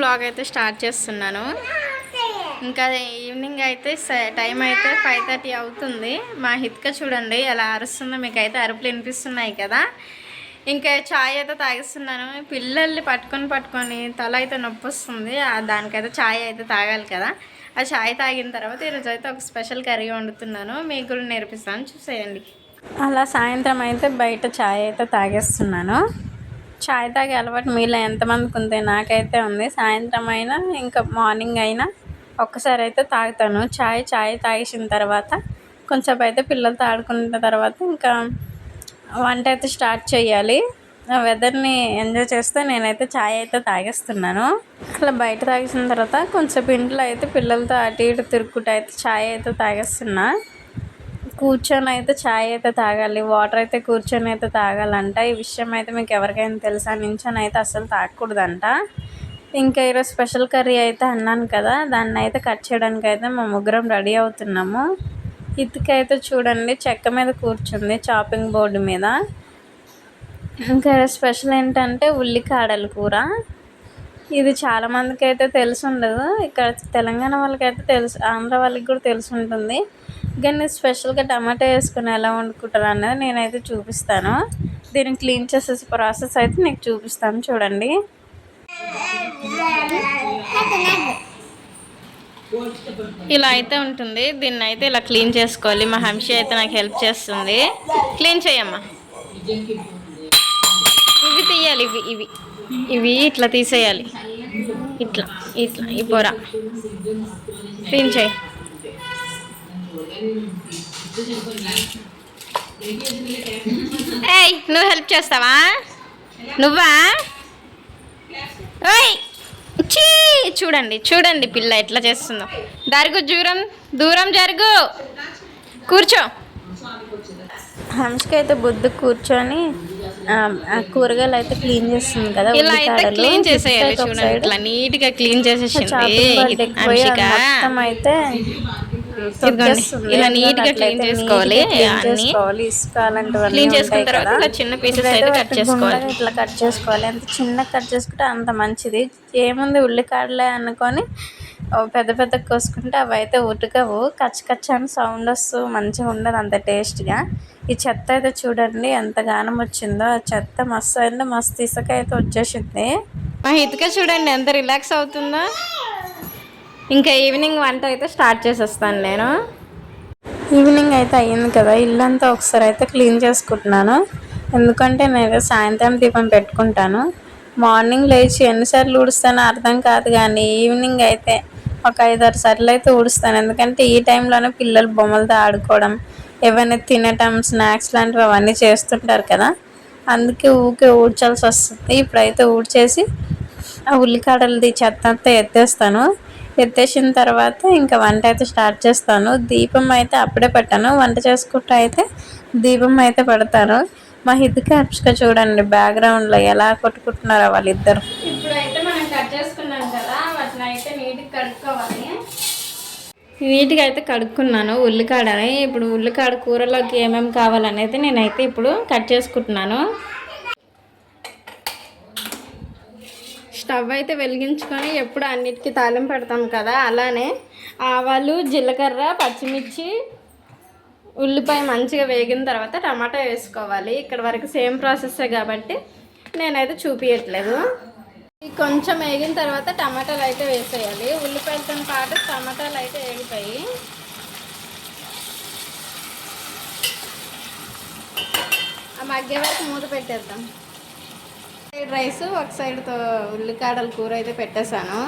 Vlog అయితే start చేస్తున్నాను. ఇంకా ఈవినింగ్ అయితే టైం అయితే 5:30 అవుతుంది. మా హిత్క చూడండి ఎలా అరుస్తుందో, మీకు అయితే అరుపులు వినిపిస్తున్నాయి కదా. ఇంకా ఛాయ్ అయితే తాగిస్తున్నాను. పిల్లల్ని పట్టుకొని తల అయితే నొప్పి వస్తుంది. దానికైతే ఛాయ్ అయితే తాగాలి కదా. ఆ ఛాయ్ తాగిన తర్వాత ఈరోజు అయితే ఒక స్పెషల్ కర్రీ వండుతున్నాను, మీకు కూడా నేర్పిస్తాను, చూసేయండి. అలా సాయంత్రం అయితే బయట ఛాయ్ అయితే తాగేస్తున్నాను. ఛాయ్ తాగే అలవాటు మీలో ఎంతమందికి ఉంది? నాకైతే ఉంది. సాయంత్రం అయినా ఇంకా మార్నింగ్ అయినా ఒక్కసారి అయితే తాగుతాను ఛాయ్ తాగేసిన తర్వాత కొంచెంసేపు అయితే పిల్లలతో ఆడుకున్న తర్వాత ఇంకా వంట అయితే స్టార్ట్ చేయాలి. వెదర్ని ఎంజాయ్ చేస్తే నేనైతే ఛాయ్ అయితే తాగేస్తున్నాను. అలా బయట తాగేసిన తర్వాత కొంచెంసేపు ఇంట్లో అయితే పిల్లలతో అటు ఇటు తిరుగుకుంటూ అయితే ఛాయ్ అయితే తాగేస్తున్నా. కూర్చొని అయితే ఛాయ్ అయితే తాగాలి, వాటర్ అయితే కూర్చొని అయితే తాగాలంట. ఈ విషయం అయితే మీకు ఎవరికైనా తెలుసా? నించొని అయితే అస్సలు తాగకూడదంట. ఇంకా ఈరోజు స్పెషల్ కర్రీ అయితే అన్నాను కదా, దాన్ని అయితే కట్ చేయడానికి అయితే మా ముగ్గురం రెడీ అవుతున్నాము. ఇటుకైతే చూడండి చెక్క మీద కూర్చుంది, చాపింగ్ బోర్డు మీద. ఇంకా స్పెషల్ ఏంటంటే ఉల్లికాడల కూర. ఇది చాలామందికి అయితే తెలిసి ఉండదు. ఇక్కడ తెలంగాణ వాళ్ళకైతే తెలుసు, ఆంధ్ర వాళ్ళకి కూడా తెలిసి ఉంటుంది. కానీ స్పెషల్గా టమాటా వేసుకుని ఎలా వండుకుంటారు అన్నది నేనైతే చూపిస్తాను. దీన్ని క్లీన్ చేసే ప్రాసెస్ అయితే నీకు చూపిస్తాను చూడండి. ఇలా అయితే ఉంటుంది. దీన్ని అయితే ఇలా క్లీన్ చేసుకోవాలి. మా హంషి అయితే నాకు హెల్ప్ చేస్తుంది. క్లీన్ చేయమ్మా. ఇవి తీయాలి, ఇవి ఇట్లా తీసేయాలి. ఇట్లా ఈ పొర క్లీన్ చేయి. ఏయ్, నువ్వు హెల్ప్ చేస్తావా? నువ్వా? ఓయ్ చూడండి పిల్ల ఎట్లా చేస్తుందో. జరుగు, దూరం జరుగు, కూర్చో. హంసకి అయితే బుద్ధి కూర్చొని కూరగాయలు అయితే క్లీన్ చేస్తుంది కదా. ఇలా అయితే క్లీన్ చేసేయాలి చూడండి, ఇట్లా నీట్ గా క్లీన్ చేసేసింది. అయితే ఇలా నీట్ గా క్లీన్ చేసుకోవాలి. ఇసుక అలాంటివన్నీ క్లీన్ చేసుకున్న తర్వాత ఇలా చిన్న పీసెస్ అయితే కట్ చేసుకోవాలి. ఇట్లా కట్ చేసుకోవాలి. ఎంత చిన్న కట్ చేసుకుంటే అంత మంచిది. ఏముంది ఉల్లికాడలే అనుకొని పెద్ద కోసుకుంటే అవి అయితే ఉడకవు, కచ్చ అని సౌండ్ వస్తూ మంచిగా ఉండదు, అంత టేస్ట్గా. ఈ చెత్త అయితే చూడండి ఎంత గానం వచ్చిందో. ఆ చెత్త మస్తు అయిందో, మస్తు ఇసుక అయితే వచ్చేసింది. మా ఇటుక చూడండి ఎంత రిలాక్స్ అవుతుందో. ఇంకా ఈవినింగ్ వంట అయితే స్టార్ట్ చేసేస్తాను నేను. ఈవినింగ్ అయితే అయ్యింది కదా, ఇల్లంతా ఒకసారి అయితే క్లీన్ చేసుకుంటున్నాను. ఎందుకంటే నేను సాయంత్రం దీపం పెట్టుకుంటాను. మార్నింగ్ లేచి ఎన్నిసార్లు ఊడుస్తానో అర్థం కాదు, కానీ ఈవినింగ్ అయితే ఒక 5-6 సార్లు అయితే ఊడుస్తాను. ఎందుకంటే ఈ టైంలోనే పిల్లలు బొమ్మలతో ఆడుకోవడం, ఏమైనా తినటం, స్నాక్స్ లాంటివి అవన్నీ చేస్తుంటారు కదా, అందుకే ఊరికే ఊడ్చాల్సి వస్తుంది. ఇప్పుడైతే ఊడ్చేసి ఆ ఉల్లికాడలది చెత్త అంతా ఎత్తేసిన తర్వాత ఇంకా వంట అయితే స్టార్ట్ చేస్తాను. దీపం అయితే అప్పుడే పెట్టాను, వంట చేసుకుంటూ అయితే దీపం అయితే పెడతాను. మా హిద్దుకి హర్షిక చూడండి బ్యాక్గ్రౌండ్లో ఎలా కొట్టుకుంటున్నారో వాళ్ళిద్దరు. ఇప్పుడైతే మనం కట్ చేసుకున్నాం కదా, వాటిని అయితే నీట్గా అయితే కడుక్కున్నాను ఉల్లికాడని. ఇప్పుడు ఉల్లికాడ కూరలోకి ఏమేమి కావాలనేది నేనైతే ఇప్పుడు కట్ చేసుకుంటున్నాను. స్టవ్ అయితే వెలిగించుకొని ఎప్పుడు అన్నిటికీ తాలింపు పెడతాం కదా, అలానే ఆవాలు, జీలకర్ర, పచ్చిమిర్చి, ఉల్లిపాయ మంచిగా వేగిన తర్వాత టమాటా వేసుకోవాలి. ఇక్కడ వరకు సేమ్ ప్రాసెస్సే కాబట్టి నేనైతే చూపించట్లేదు. కొంచెం వేగిన తర్వాత టమాటాలు అయితే వేసేయాలి. ఉల్లిపాయలతో పాటు టమాటాలు అయితే వేగిపోయి ఆ మగ్గే వరకు మూత పెట్టేద్దాం. సైడ్ రైస్, ఒక సైడ్తో ఉల్లికాడల కూర అయితే పెట్టేశాను.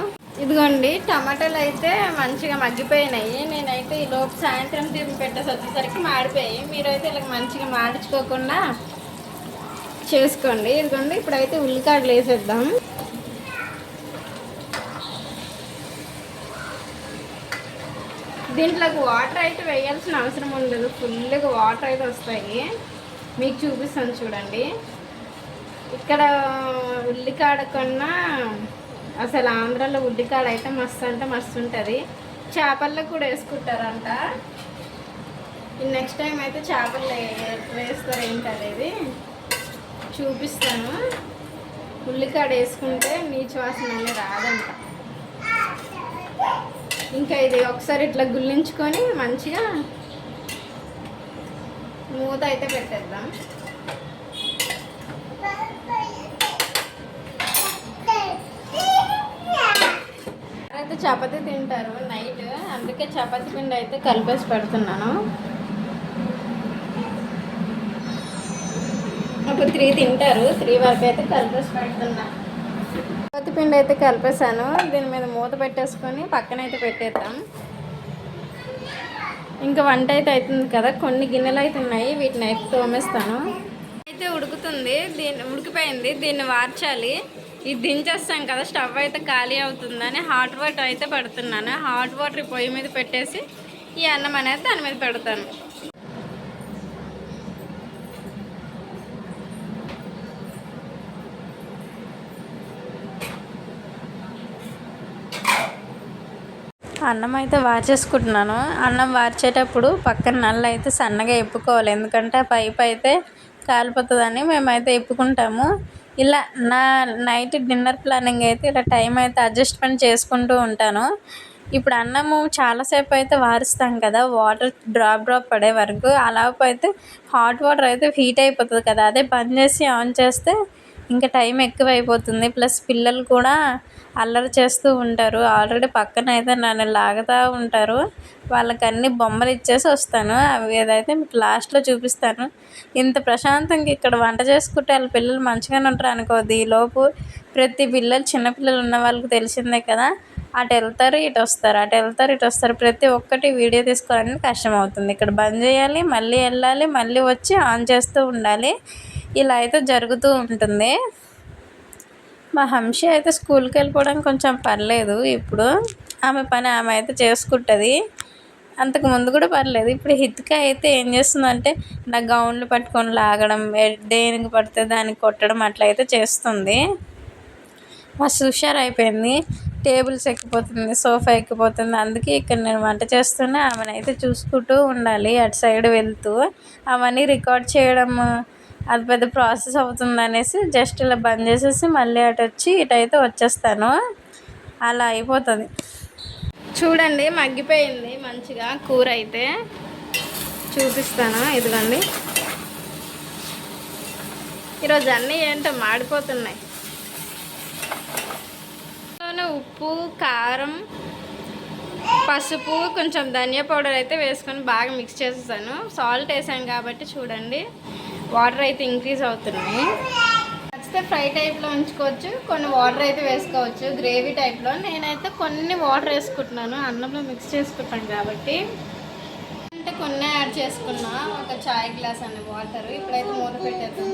ఇదిగోండి టమాటాలు అయితే మంచిగా మగ్గిపోయినాయి. నేనైతే ఈ లోపు సాయంత్రం దీపం పెట్టేసి వచ్చేసరికి మాడిపోయాయి. మీరైతే ఇలా మంచిగా మాడించుకోకుండా చేసుకోండి. ఇదిగోండి ఇప్పుడైతే ఉల్లికాడలు వేసేద్దాం. దీంట్లోకి వాటర్ అయితే వేయాల్సిన అవసరం ఉండదు, ఫుల్గా వాటర్ అయితే వస్తాయి. మీకు చూపిస్తాను చూడండి. ఇక్కడ ఉల్లికాడ కన్నా అసలు ఆంధ్రాలో ఉల్లికాడ అయితే మస్తు అంటే మస్తు ఉంటుంది. చేపల్లో కూడా వేసుకుంటారంట. నెక్స్ట్ టైం అయితే చేపలు వేస్తారు ఏంటనేది చూపిస్తాను. ఉల్లికాడ వేసుకుంటే నీచు వాసన అనేది రాదంట. ఇంకా ఇది ఒకసారి ఇట్లా గుల్లించుకొని మంచిగా మూత అయితే పెట్టేద్దాం. అయితే చపాతీ తింటారు నైట్, అందుకే చపాతీ పిండి అయితే కలిపేసి పెడుతున్నాను. ఒక 3 తింటారు, 3 వరకు అయితే కలిపేసి పెడుతున్నాను. చపాతీ పిండి అయితే కలిపేసాను. దీని మీద మూత పెట్టేసుకొని పక్కన అయితే పెట్టేద్దాం. ఇంకా వంట అయితే అవుతుంది కదా, కొన్ని గిన్నెలు అయితే ఉన్నాయి, వీటిని అయితే తోమేస్తాను. అయితే ఉడుకుతుంది, ఉడికిపోయింది, దీన్ని వార్చాలి. ఇది దించేస్తాం కదా, స్టవ్ అయితే ఖాళీ అవుతుందని హాట్ వాటర్ అయితే పెడుతున్నాను. హాట్ వాటర్ పొయ్యి మీద పెట్టేసి ఈ అన్నం అనేది దాని మీద పెడతాను. అన్నం అయితే వార్చేసుకుంటున్నాను. అన్నం వార్చేటప్పుడు పక్కన నల్ల అయితే సన్నగా ఎప్పుకోవాలి, ఎందుకంటే ఆ పైప్ అయితే కాలిపోతుందని మేమైతే ఎప్పుకుంటాము. ఇలా నా నైట్ డిన్నర్ ప్లానింగ్ అయితే ఇలా టైం అయితే అడ్జస్ట్మెంట్ చేసుకుంటూ ఉంటాను. ఇప్పుడు అన్నము చాలాసేపు అయితే వారుస్తాం కదా, వాటర్ డ్రాప్ పడే వరకు. అలాగ అయితే హాట్ వాటర్ అయితే హీట్ అయిపోతుంది కదా, అదే బంద్ చేసి ఆన్ చేస్తే ఇంకా టైం ఎక్కువ అయిపోతుంది. ప్లస్ పిల్లలు కూడా అల్లరి చేస్తూ ఉంటారు. ఆల్రెడీ పక్కన అయితే నన్ను లాగుతూ ఉంటారు. వాళ్ళకి అన్ని బొమ్మలు ఇచ్చేసి వస్తాను. అవి ఏదైతే మీకు లాస్ట్లో చూపిస్తాను. ఇంత ప్రశాంతంగా ఇక్కడ వంట చేసుకుంటే వాళ్ళ పిల్లలు మంచిగానే ఉంటారు అనుకోద్ది. ఈలోపు ప్రతి పిల్లలు, చిన్నపిల్లలు ఉన్న వాళ్ళకి తెలిసిందే కదా, అటు వెళ్తారు ఇటు వస్తారు, అటు వెళ్తారు ఇటు వస్తారు. ప్రతి ఒక్కటి వీడియో తీసుకోవడానికి కష్టం అవుతుంది. ఇక్కడ బంద్ చేయాలి, మళ్ళీ వెళ్ళాలి, మళ్ళీ వచ్చి ఆన్ చేస్తూ ఉండాలి. ఇలా అయితే జరుగుతూ ఉంటుంది. మా హంషి అయితే స్కూల్కి వెళ్ళిపోవడానికి కొంచెం పర్లేదు. ఇప్పుడు ఆమె పని ఆమె అయితే చేసుకుంటుంది. అంతకుముందు కూడా పర్లేదు. ఇప్పుడు హిత్క అయితే ఏం చేస్తుందంటే నా గౌన్లు పట్టుకొని లాగడం, దేనికి పడితే దానికి కొట్టడం అట్లా అయితే చేస్తుంది. మస్తు హుషారు అయిపోయింది. టేబుల్స్ ఎక్కిపోతుంది, సోఫా ఎక్కిపోతుంది. అందుకే ఇక్కడ నేను వంట చేస్తున్నా, ఆమెను అయితే చూసుకుంటూ ఉండాలి. అటు సైడ్ వెళ్తూ అవన్నీ రికార్డ్ చేయడం అది పెద్ద ప్రాసెస్ అవుతుంది అనేసి జస్ట్ ఇలా బంద్ చేసేసి మళ్ళీ అటు వచ్చి ఇటైతే వచ్చేస్తాను. అలా అయిపోతుంది. చూడండి మగ్గిపోయింది మంచిగా కూర అయితే, చూపిస్తాను. ఇదిగోండి, ఈరోజు అన్నీ ఏంటో మాడిపోతున్నాయి. ఉప్పు, కారం, పసుపు, కొంచెం ధనియా పౌడర్ అయితే వేసుకొని బాగా మిక్స్ చేసేసాను. సాల్ట్ వేసాను కాబట్టి చూడండి వాటర్ అయితే ఇంక్రీజ్ అవుతున్నాయి. నచ్చితే ఫ్రై టైప్లో ఉంచుకోవచ్చు, కొన్ని వాటర్ అయితే వేసుకోవచ్చు గ్రేవీ టైప్లో. నేనైతే కొన్ని వాటర్ వేసుకుంటున్నాను, అన్నంలో మిక్స్ చేసుకుంటాను కాబట్టి. అంటే కొన్ని యాడ్ చేసుకున్నా, ఒక చాయ్ గ్లాస్ అనే వాటర్. ఇప్పుడైతే మూత పెట్టేద్దాం.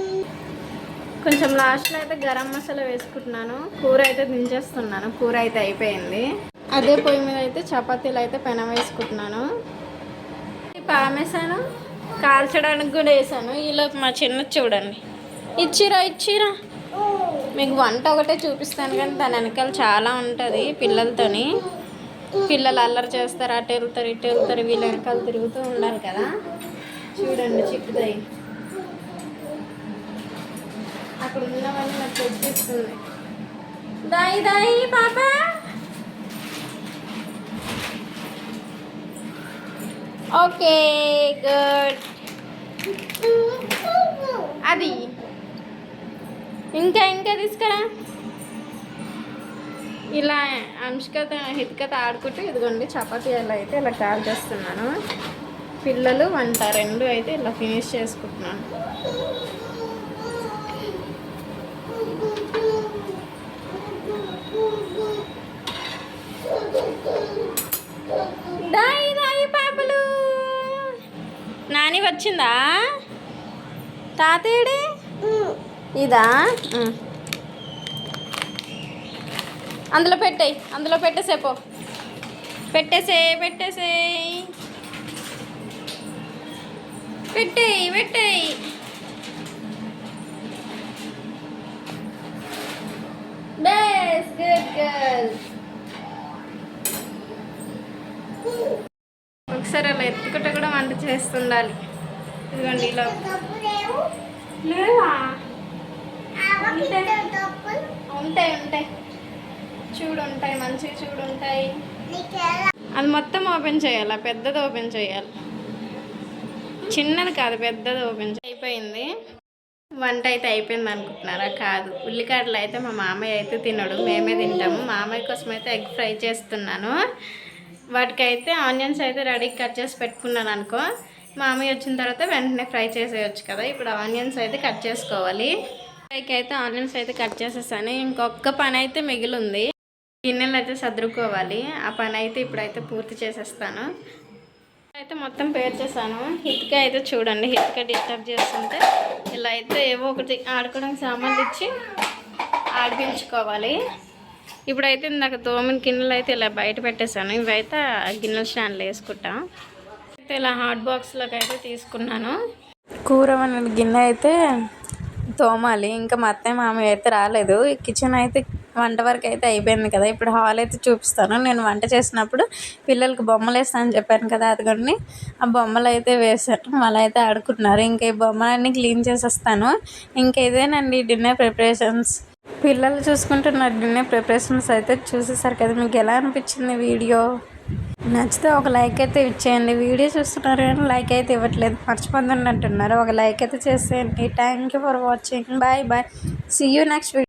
కొంచెం లాస్ట్లో అయితే గరం మసాలా వేసుకుంటున్నాను. కూర అయితే దించేస్తున్నాను. కూర అయితే అయిపోయింది. అదే పొయ్యి మీద అయితే చపాతీలు అయితే పెనం వేసుకుంటున్నాను. పామేసాను, కాల్చడానికి కూడా వేసాను. ఈలోపు మా చిన్న చూడండి, ఇచ్చిరా మీకు వంట ఒకటే చూపిస్తాను కానీ దాని వెనకాల చాలా ఉంటుంది పిల్లలతోని. పిల్లలు అల్లరి చేస్తారు, అటు వెళ్తారు ఇటు వెళ్తారు, వీళ్ళ వెనకాల తిరుగుతూ ఉండాలి కదా. చూడండి చిక్కుతాయి, అక్కడ ఉన్నవన్నీ నాకు తెచ్చిస్తుంది. దాయి పాప, ఓకే గుడ్. అది ఇంకా తీసుకురా. ఇలా అంశకత హిత్కత ఆడుకుంటూ ఇదిగోండి చపాతీ ఎలా అయితే ఇలా కాల్ చేస్తున్నాను. పిల్లలు వంట రెండు అయితే ఇలా ఫినిష్ చేసుకుంటున్నాను. దాయి పాపలు, నాని వచ్చిందా? తాతేడే ఇదా, అందులో పెట్టేసేపో, పెట్టేసేయి బెస్ గుడ్ గర్ల్. ఒకసారి అలా ఎత్తుకుంటే కూడా వంట చేస్తుండాలి. ఇదిగోండి ఇలా లేవా, ఉంటాయి చూడు, ఉంటాయి మంచిగా చూడు, ఉంటాయి. అది మొత్తం ఓపెన్ చేయాలి, పెద్దది ఓపెన్ చేయాలి, చిన్నది కాదు పెద్దది ఓపెన్ అయిపోయింది. వంట అయితే అయిపోయింది అనుకుంటున్నారా? కాదు, ఉల్లిగడ్డలు అయితే మా మామయ్య అయితే తినడు, మేమే తింటాము. మామయ్య కోసం అయితే ఎగ్ ఫ్రై చేస్తున్నాను. వాటికైతే ఆనియన్స్ అయితే రెడీ కట్ చేసి పెట్టుకున్నాను అనుకో, మామయ్య వచ్చిన తర్వాత వెంటనే ఫ్రై చేసేయచ్చు కదా. ఇప్పుడు ఆనియన్స్ అయితే కట్ చేసుకోవాలి. ఫ్రైకి అయితే ఆనియన్స్ అయితే కట్ చేసేసాను. ఇంకొక పని అయితే మిగిలింది, గిన్నెలు అయితే సర్దుకోవాలి. ఆ పని అయితే ఇప్పుడైతే పూర్తి చేసేస్తాను. అయితే మొత్తం పేర్చేసాను. హిత్క అయితే చూడండి, హిత్క డిస్టర్బ్ చేస్తుంటే ఇలా అయితే ఏవో ఒకటి ఆడుకోవడానికి సామాన్లు ఇచ్చి ఆడిపించుకోవాలి. ఇప్పుడైతే ఇందాక తోమిన గిన్నెలు అయితే ఇలా బయట పెట్టేశాను. ఇవైతే గిన్నెల స్టాండ్లో వేసుకుంటా. అయితే ఇలా హాట్ బాక్స్లోకి అయితే తీసుకున్నాను. కూర వండిన గిన్నె అయితే తోమాలి. ఇంకా మా అత్తయ్య మామయ్య అయితే రాలేదు. కిచెన్ అయితే వంట వరకు అయితే అయిపోయింది కదా. ఇప్పుడు హాల్ అయితే చూపిస్తాను. నేను వంట చేసినప్పుడు పిల్లలకి బొమ్మలు వేస్తానని చెప్పాను కదా, అదిగోండి ఆ బొమ్మలు అయితే వేసాను. వాళ్ళు అయితే ఆడుకుంటున్నారు. ఇంకా ఈ బొమ్మలన్నీ క్లీన్ చేసేస్తాను. ఇంకా ఇదేనండి డిన్నర్ ప్రిపరేషన్స్. పిల్లలు చూసుకుంటున్నారు డిన్నర్ ప్రిపరేషన్స్ అయితే. చూసేసారు కదా, మీకు ఎలా అనిపించింది వీడియో? నచ్చితే ఒక లైక్ అయితే ఇచ్చేయండి. వీడియో చూస్తున్నారు కానీ లైక్ అయితే ఇవ్వట్లేదు, మర్చిపోతుందంటున్నారు. ఒక లైక్ అయితే చేసేయండి. Thank you for watching. Bye bye. See you next video.